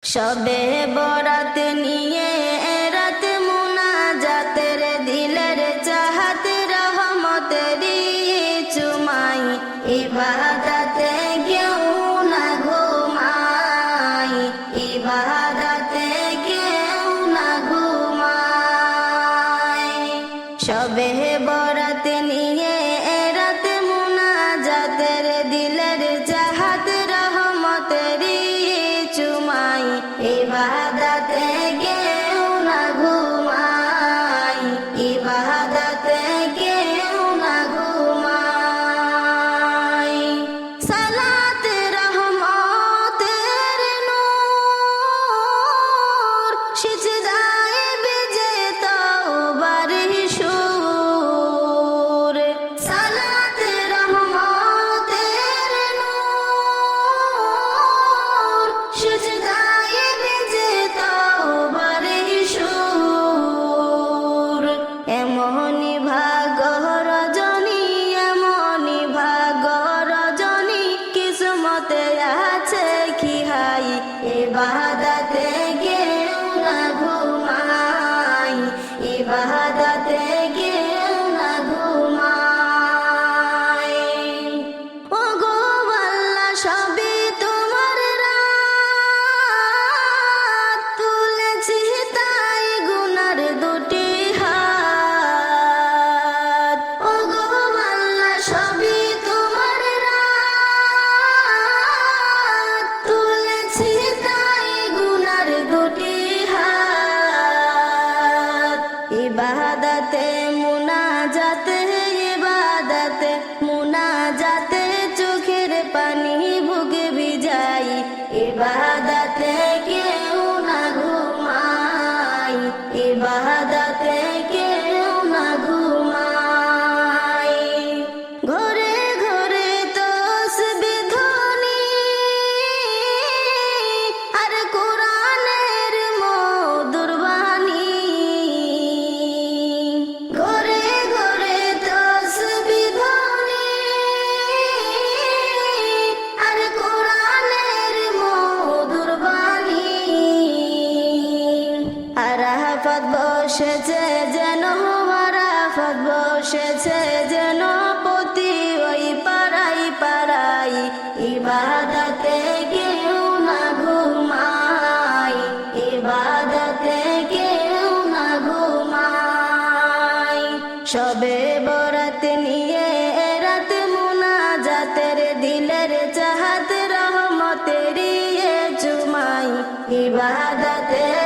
শবে বরাত নিয়ে রাত মুনাজাতের দিলের চাহাত রহমতেরই চুমাই ইবাদতে কেউ না ঘুমাই ইবাদতে কেউ না ঘুমাই শবে বরাত নিয়ে রাত মুনাজাতের দিলের চাহাত রহমতেরই চুমাই ইবাদতে কেউ না ঘুমাই ইবাদতে কেউ না ঘুমাই সালাত রহমতের নূর সিজদায় বেজে তওবার সুর সালাত রহমতের নূর সিজদায় বেজে তওবার সুর এমনি ভাগ রজনী এমনি ভাগ রজনী কিসমতে আছে কি হাই ইবাদতে কেউ না ঘুমাই ইবাদতে কেউ না ঘুমাই ওগো আল্লাহ সবই তোমার রাত তুলেছি তাই গুনার দুটি হাত ওগো আল্লাহ সবই তোমার রাত তুলেছি তাই গুনার দুটি হাত ইবাদতে মুনাজাতে ইবাদতে মুনাজাতে চোখের পানি বুকে ভিজাই ইবাদতে কেউ না ঘুমাই ইবাদতে কেউ না ঘুমাই ঘরে ঘরে তসবিহ ধ্বনি আর কোরআনের মধুর বাণী ঘরে ঘরে তসবিহ ধ্বনি আর কোরআনের মধুর বাণী আরাফাত বসেছে যেন আরাফাত বসেছে যেন প্রতি ওই পাড়াই পাড়াই ইবাদতে কেউ না ঘুমাই ইবাদতে কেউ না ঘুমাই শবে বরাত নিয়ে রাত মুনাজাতের দিলের চাহাত রহমতেরই চুমাই ইবাদতে